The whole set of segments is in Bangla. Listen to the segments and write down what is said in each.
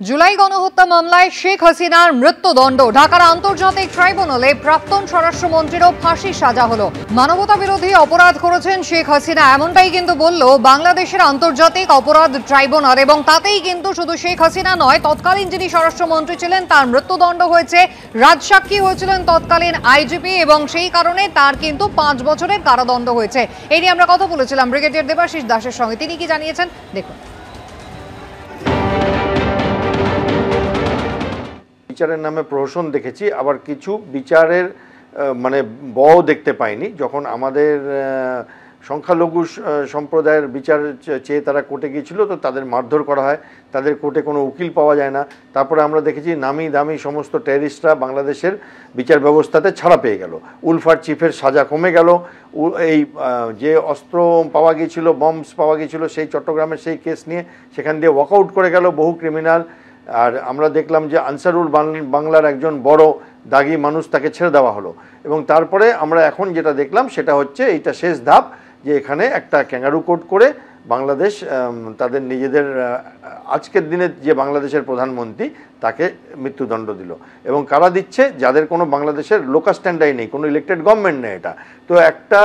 জুলাই গণহত্যা মামলায় শেখ হাসিনার মৃত্যুদণ্ড। ঢাকার আন্তর্জাতিক ট্রাইব্যুনালে প্রাক্তন স্বরাষ্ট্রমন্ত্রীরও ফাঁসির সাজা হলো। মানবতা বিরোধী অপরাধ করেছেন শেখ হাসিনা, এমনটাই কিন্তু বলল বাংলাদেশের আন্তর্জাতিক অপরাধ ট্রাইব্যুনাল। এবং তাতেই কিন্তু শুধু শেখ হাসিনা নয়, তৎকালীন যিনি স্বরাষ্ট্রমন্ত্রী ছিলেন তার মৃত্যুদণ্ড হয়েছে। রাজসাক্ষী হয়েছিলেন তৎকালীন আইজিপি এবং সেই কারণে তার কিন্তু 5 বছরের কারাদণ্ড হয়েছে। এই নিয়ে আমরা কথা বলেছিলাম ব্রিগেডিয়ার দেবাশিস দাসের সঙ্গে। তিনি কি জানিয়েছেন দেখুন। বিচারের নামে প্রহসন দেখেছি, আবার কিছু বিচারের দেখতে পাইনি। যখন আমাদের সংখ্যালঘু সম্প্রদায়ের বিচার চেয়ে তারা কোর্টে গিয়েছিল, তো তাদের মারধর করা হয়, তাদের কোর্টে কোনো উকিল পাওয়া যায় না। তারপরে আমরা দেখেছি নামি দামি সমস্ত টেররিস্টরা বাংলাদেশের বিচার ব্যবস্থাতে ছাড়া পেয়ে গেল। উলফার চিফের সাজা কমে গেল। এই যে অস্ত্র পাওয়া গিয়েছিল, বম্বস পাওয়া গিয়েছিল, সেই চট্টগ্রামের সেই কেস নিয়ে সেখান দিয়ে ওয়াকআউট করে গেল বহু ক্রিমিনাল। আর আমরা দেখলাম যে আনসারুল বাংলার একজন বড় দাগি মানুষ, তাকে ছেড়ে দেওয়া হলো। এবং তারপরে আমরা এখন যেটা দেখলাম সেটা হচ্ছে এইটা শেষ ধাপ, যে এখানে একটা ক্যাঙ্গারু কোর্ট করে বাংলাদেশ তাদের নিজেদের আজকের দিনে যে বাংলাদেশের প্রধানমন্ত্রী তাকে মৃত্যুদণ্ড দিল। এবং কারা দিচ্ছে? যাদের কোনো বাংলাদেশের লোকাল স্ট্যান্ডার্ড নেই, কোনো ইলেক্টেড গভর্নমেন্ট নেই। এটা তো একটা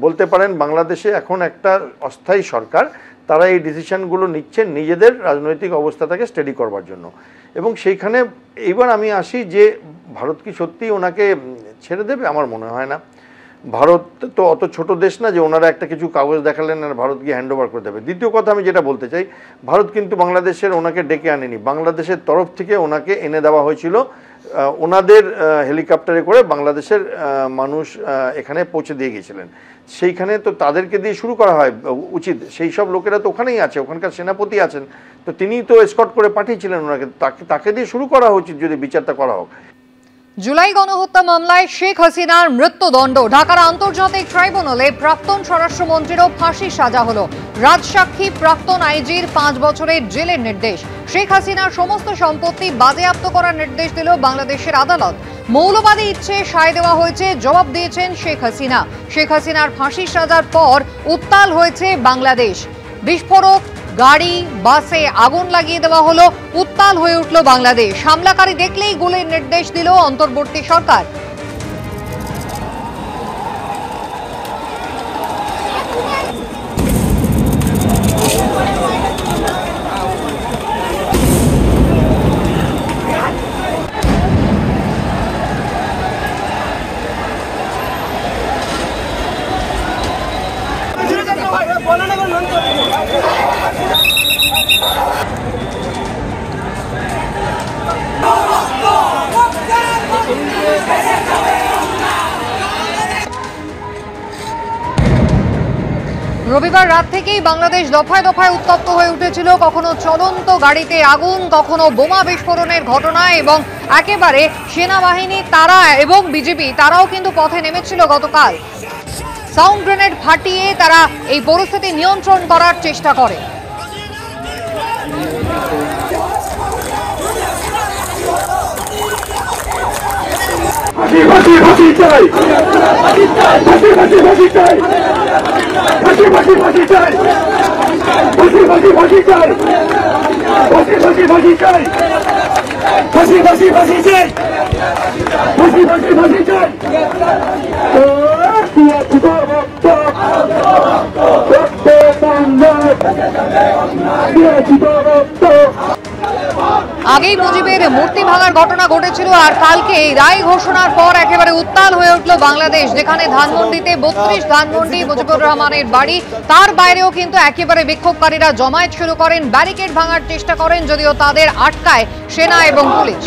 বলতে পারেন বাংলাদেশে এখন একটা অস্থায়ী সরকার, তারা এই ডিসিশনগুলো নিচ্ছেন নিজেদের রাজনৈতিক অবস্থাটাকে স্টেডি করবার জন্য। এবং সেইখানে এইবার আমি আসি যে ভারত কি সত্যিই ওনাকে ছেড়ে দেবে? আমার মনে হয় না। ভারত তো অত ছোট দেশ না যে ওনারা একটা কিছু কাগজ দেখালেন আর ভারত গিয়ে হ্যান্ড ওভার করে দেবে। দ্বিতীয় কথা আমি যেটা বলতে চাই, ভারত কিন্তু বাংলাদেশের ওনাকে ডেকে আনেনি, বাংলাদেশের তরফ থেকে ওনাকে এনে দেওয়া হয়েছিল। ওনাদের হেলিকপ্টারে করে বাংলাদেশের মানুষ এখানে পৌঁছে দিয়ে গিয়েছিলেন। সেইখানে তো তাদেরকে দিয়ে শুরু করা হয় উচিত। সেই সব লোকেরা তো ওখানেই আছে, ওখানকার সেনাপতি আছেন, তো তিনিই তো এসকর্ট করে পাঠিয়েছিলেন ওনাকে, তাকে দিয়ে শুরু করা উচিত যদি বিচারটা করা হোক। জুলাই গণহত্যা মামলায় শেখ হাসিনার মৃত্যুদণ্ড। ঢাকার আন্তর্জাতিক ট্রাইব্যুনালে প্রাক্তন স্বরাষ্ট্রমন্ত্রীরও ফাঁসির সাজা হলো। রাজসাক্ষী প্রাক্তন আইজির 5 বছরের জেলের নির্দেশ। শেখ হাসিনার সমস্ত সম্পত্তি বাজেয়াপ্ত করার নির্দেশ দিল বাংলাদেশের আদালত। মৌলবাদী ইচ্ছে সায় দেওয়া হয়েছে, জবাব দিয়েছেন শেখ হাসিনা। শেখ হাসিনার ফাঁসির সাজার পর উত্তাল হয়েছে বাংলাদেশ। বিস্ফোরক, গাড়ি, বাসে আগুন লাগিয়ে দেওয়া হলো, উত্তাল হয়ে উঠল বাংলাদেশ। হামলাকারী দেখলেই গুলির নির্দেশ দিল অন্তর্বর্তী সরকার। রবিবার রাত থেকেই বাংলাদেশ দফায় দফায় উত্তপ্ত হয়ে উঠেছিল। কখনো চলন্ত গাড়িতে আগুন, কখনো বোমা বিস্ফোরণের ঘটনা। এবং একেবারে সেনাবাহিনী তারা এবং বিজেপি তারাও কিন্তু পথে নেমেছিল গতকাল। সাউন্ড গ্রেনেড ফাটিয়ে তারা এই পরিস্থিতি নিয়ন্ত্রণ করার চেষ্টা করে। আগেই মুজিবের মূর্তি ভাঙার ঘটনা ঘটেছিল, আর কালকে রায় ঘোষণার পর একেবারে উত্তাল হয়ে উঠল বাংলাদেশ। যেখানে ধানমন্ডিতে 32 ধানমন্ডি মুজিবুর রহমানের বাড়ি, তার বাইরেও কিন্তু একেবারে বিক্ষোভকারীরা জমায়েত শুরু করেন, ব্যারিকেড ভাঙার চেষ্টা করেন, যদিও তাদের আটকায় সেনা এবং পুলিশ।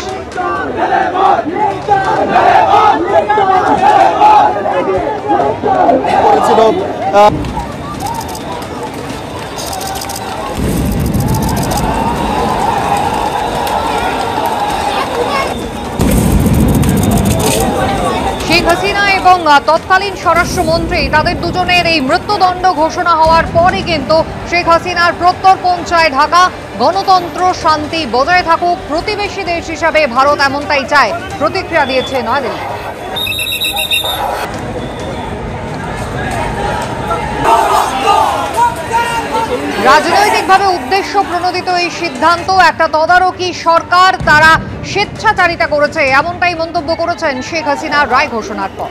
শেখ হাসিনা এবং তৎকালীন স্বরাষ্ট্রমন্ত্রী তাদের দুজনের এই মৃত্যুদণ্ড ঘোষণা হওয়ার পরই কিন্তু শেখ হাসিনার প্রত্যর্পণ চায় ঢাকা। গণতন্ত্র শান্তি বজায় থাকুক, প্রতিবেশী দেশ হিসাবে ভারত এমনটাই চায়, প্রতিক্রিয়া দিয়েছে নয়াদিল্লি। রাজনৈতিকভাবে উদ্দেশ্য প্রণোদিত এই সিদ্ধান্ত একটা তদারকি সরকার তারা স্বেচ্ছাচারিতা করেছে, এমনটাই মন্তব্য করেছেন শেখ হাসিনার রায় ঘোষণার পর।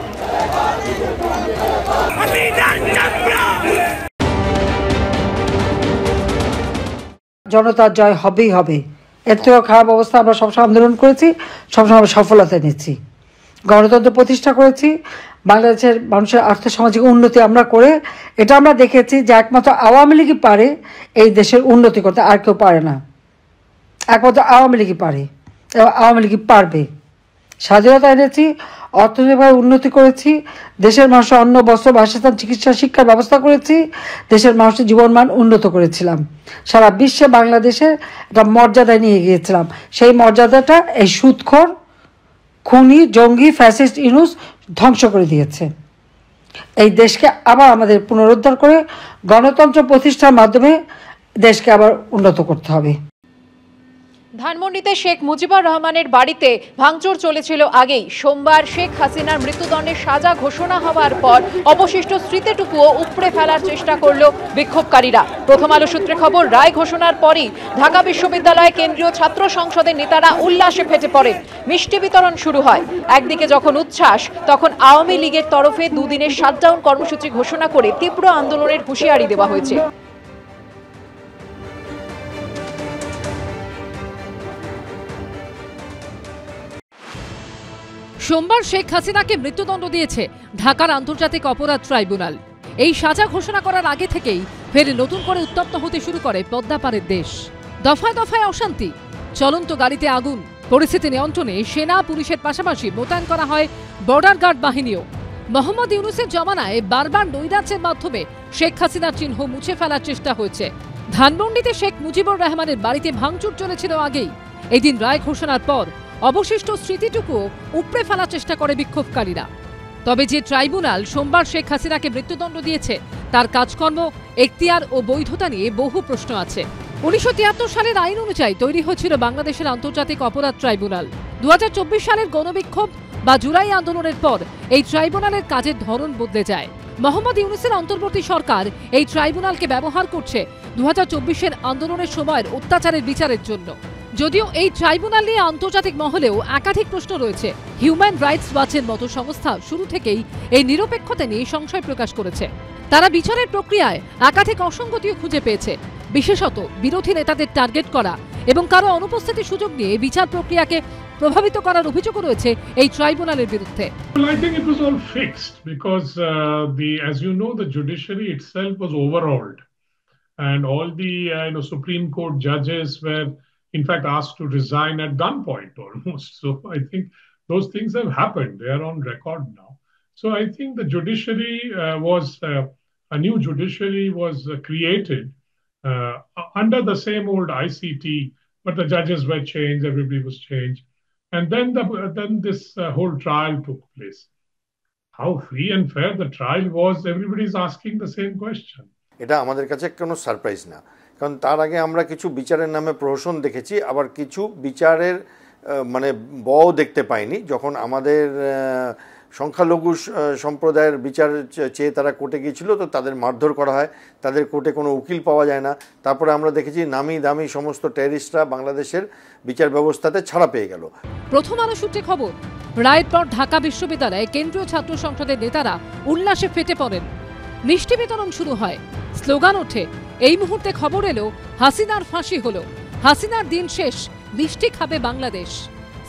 জনতার জয় হবেই হবে, এর থেকেও খারাপ অবস্থা আমরা সবসময় আন্দোলন করেছি, সবসময় আমরা সফলতা নিচ্ছি, গণতন্ত্র প্রতিষ্ঠা করেছি, বাংলাদেশের মানুষের আর্থসামাজিক উন্নতি আমরা করে এটা আমরা দেখেছি যে একমাত্র আওয়ামী লীগই পারে এই দেশের উন্নতি করতে, আর কেউ পারে না, একমাত্র আওয়ামী লীগই পারে এবং আওয়ামী লীগই পারবে। স্বাধীনতা এনেছি, অর্থনৈতিকভাবে উন্নতি করেছি, দেশের মানুষের অন্ন, বস্ত্র, বাসস্থান, চিকিৎসা, শিক্ষার ব্যবস্থা করেছি, দেশের মানুষের জীবনমান উন্নত করেছিলাম, সারা বিশ্বে বাংলাদেশের একটা মর্যাদায় নিয়ে গিয়েছিলাম। সেই মর্যাদাটা এই সুদখোর, খুনি, জঙ্গি, ফ্যাসিস্ট ইউনূস ধ্বংস করে দিয়েছে। এই দেশকে আবার আমাদের পুনরুদ্ধার করে গণতন্ত্র প্রতিষ্ঠার মাধ্যমে দেশকে আবার উন্নত করতে হবে। ধানমন্ডিতে শেখ মুজিবুর রহমানের বাড়িতে ভাঙচুর চলেছিল আগেই। সোমবার শেখ হাসিনার মৃত্যুদণ্ডের সাজা ঘোষণা হওয়ার পর অবশিষ্ট স্মৃতিটুকুও উপড়ে ফেলার চেষ্টা করল বিক্ষোভকারীরা। প্রথম আলো সূত্রে খবর, রায় ঘোষণার পরই ঢাকা বিশ্ববিদ্যালয় কেন্দ্রীয় ছাত্র সংসদের নেতারা উল্লাসে ফেটে পড়েন। মিষ্টি বিতরণ শুরু হয়। একদিকে যখন উচ্ছ্বাস, তখন আওয়ামী লীগের তরফে দুদিনের শাটডাউন কর্মসূচি ঘোষণা করে তীব্র আন্দোলনের হুঁশিয়ারি দেওয়া হয়েছে। সোমবার শেখ হাসিনাকে মৃত্যুদণ্ড দিয়েছে ঢাকার আন্তর্জাতিক অপরাধ ট্রাইব্যুনাল। এই সাজা ঘোষণা করার আগে থেকেই ফের নতুন করে উত্তপ্ত হতে শুরু করে পদ্মাপাড়ের দেশ। দফায় দফায় অশান্তি, চলন্ত গাড়িতে আগুন। পরিস্থিতি নিয়ন্ত্রণে সেনা পুলিশের পাশাপাশি মোতায়েন করা হয় বর্ডার গার্ড বাহিনীও। মোহাম্মদ ইউনূসের জমানায় বারবার নৈরাজ্যের মাধ্যমে শেখ হাসিনার চিহ্ন মুছে ফেলার চেষ্টা হয়েছে। ধানমন্ডিতে শেখ মুজিবুর রহমানের বাড়িতে ভাঙচুর চলেছিল আগেই। এদিন রায় ঘোষণার পর অবশিষ্ট স্মৃতিটুকুও উপড়ে ফেলার চেষ্টা করে বিক্ষোভকারীরা। তবে যে ট্রাইব্যুনাল সোমবার শেখ হাসিনাকে মৃত্যুদণ্ড দিয়েছে তার কাজকর্ম, এখতিয়ার ও বৈধতা নিয়ে বহু প্রশ্ন আছে। 1973 সালের আইন অনুযায়ী তৈরি হয়েছিল বাংলাদেশের আন্তর্জাতিক অপরাধ ট্রাইব্যুনাল। 2024 সালের গণবিক্ষোভ বা জুলাই আন্দোলনের পর এই ট্রাইব্যুনালের কাজের ধরন বদলে যায়। মোহাম্মদ ইউনূসের অন্তর্বর্তী সরকার এই ট্রাইব্যুনালকে ব্যবহার করছে 2024-এর আন্দোলনের সময়ের অত্যাচারের বিচারের জন্য। যদিও এই ট্রাইব্যুনাল নিয়ে আন্তর্জাতিক মহলেও একাধিক প্রশ্ন রয়েছে। হিউম্যান রাইটস ওয়াচের মতো সংস্থা শুরু থেকেই এই নিরপেক্ষতা নিয়ে সংশয় প্রকাশ করেছে। তারা বিচারের প্রক্রিয়ায় একাধিক অসঙ্গতিও খুঁজে পেয়েছে, বিশেষত বিরোধী নেতাদের টার্গেট করা এবং কারো অনুপস্থিতির সুযোগ নিয়ে বিচার প্রক্রিয়াকে প্রভাবিত করার অভিযোগও রয়েছে এই ট্রাইব্যুনালের বিরুদ্ধে। I think it was all fixed because as you know, the judiciary itself was overhauled, and all the Supreme Court judges were in fact asked to resign at gunpoint almost. So I think those things have happened. They are on record now. So I think the judiciary a new judiciary was created under the same old ICT, but the judges were changed, everybody was changed. And then this whole trial took place. How free and fair the trial was, everybody is asking the same question. এটা আমাদের কাছে কোনো সারপ্রাইজ না, কারণ তার আগে আমরা কিছু বিচারের নামে প্রহসন দেখেছি, আবার কিছু বিচারের মানে দেখতে পাইনি। যখন আমাদের সংখ্যালঘু সম্প্রদায়ের বিচার চেয়ে তারা কোর্টে গিয়েছিল, তো তাদের মারধর করা হয়, তাদের কোর্টে কোনো উকিল পাওয়া যায় না। তারপরে আমরা দেখেছি নামি দামি সমস্ত টেররিস্টরা বাংলাদেশের বিচার ব্যবস্থাতে ছাড়া পেয়ে গেল। প্রথম আলো সূত্রে খবর, রায়ের পর ঢাকা বিশ্ববিদ্যালয়ে কেন্দ্রীয় ছাত্র সংসদের নেতারা উল্লাসে ফেটে পড়েন। মিষ্টি বিতরণ শুরু হয়, স্লোগান ওঠে। এই মুহূর্তে খবর এলো হাসিনার ফাঁসি হলো, হাসিনার দিন শেষ, মিষ্টি খাবে বাংলাদেশ।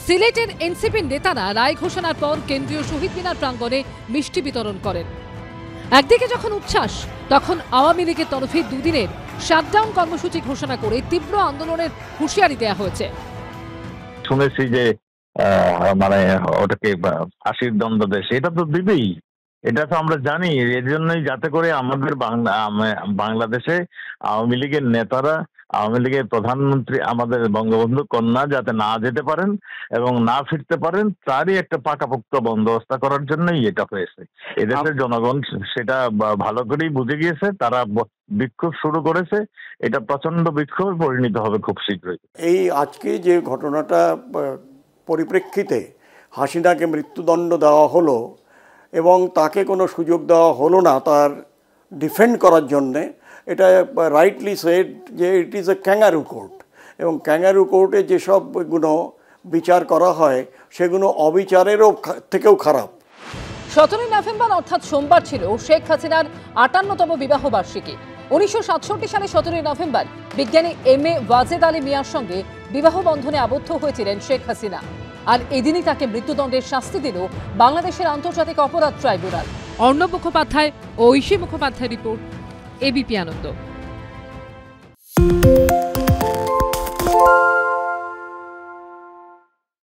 সিলেটের এনসিপির নেতারা রায় ঘোষণার পর কেন্দ্রীয় শহীদ মিনার প্রাঙ্গণে মিষ্টি বিতরণ করেন। একদিকে যখন উচ্ছ্বাস, তখন আওয়ামী লীগের তরফে দুদিনের শাটডাউন কর্মসূচি ঘোষণা করে তীব্র আন্দোলনের হুঁশিয়ারি দেওয়া হয়েছে। শুনেছি যে মানে ওটাকে ফাঁসির দণ্ড দেশে, এটা তো দিবেই, এটা তো আমরা জানি। এর জন্যই যাতে করে আমাদের বাংলাদেশে আওয়ামী লীগের নেতারা, আওয়ামী লীগের প্রধানমন্ত্রী, আমাদের বঙ্গবন্ধু কন্যা যাতে না যেতে পারেন এবং না ফিরতে পারেন, তারই একটা পাকাপোক্ত বন্দোবস্ত করার জন্যই এটা হয়েছে। এদেশের জনগণ সেটা ভালো করেই বুঝে গিয়েছে, তারা বিক্ষোভ শুরু করেছে। এটা প্রচন্ড বিক্ষোভে পরিণত হবে খুব শীঘ্রই। এই আজকে যে ঘটনাটা পরিপ্রেক্ষিতে হাসিনাকে মৃত্যুদণ্ড দেওয়া হলো এবং তাকে কোনো সুযোগ দেওয়া হলো না তার ডিফেন্ড করার জন্যে, এটা রাইটলি সেড যে it is a kangaroo court, এবং ক্যাঙ্গারু কোর্টে যেসবগুলো বিচার করা হয় সেগুলো অবিচারেরও থেকেও খারাপ। 17 নভেম্বর অর্থাৎ সোমবার ছিল শেখ হাসিনার 58তম বিবাহ বার্ষিকী। 1967 সালে 17 নভেম্বর বিজ্ঞানী এম.এ. ওয়াজেদ আলী মিয়ার সঙ্গে বিবাহ বন্ধনে আবদ্ধ হয়েছিলেন শেখ হাসিনা। আর এদিনই তাকে মৃত্যুদণ্ডের শাস্তি দিল বাংলাদেশের আন্তর্জাতিক অপরাধ ট্রাইব্যুনাল। অর্ণব মুখোপাধ্যায় ও ঐশী মুখোপাধ্যায় রিপোর্ট, এবিপি আনন্দ।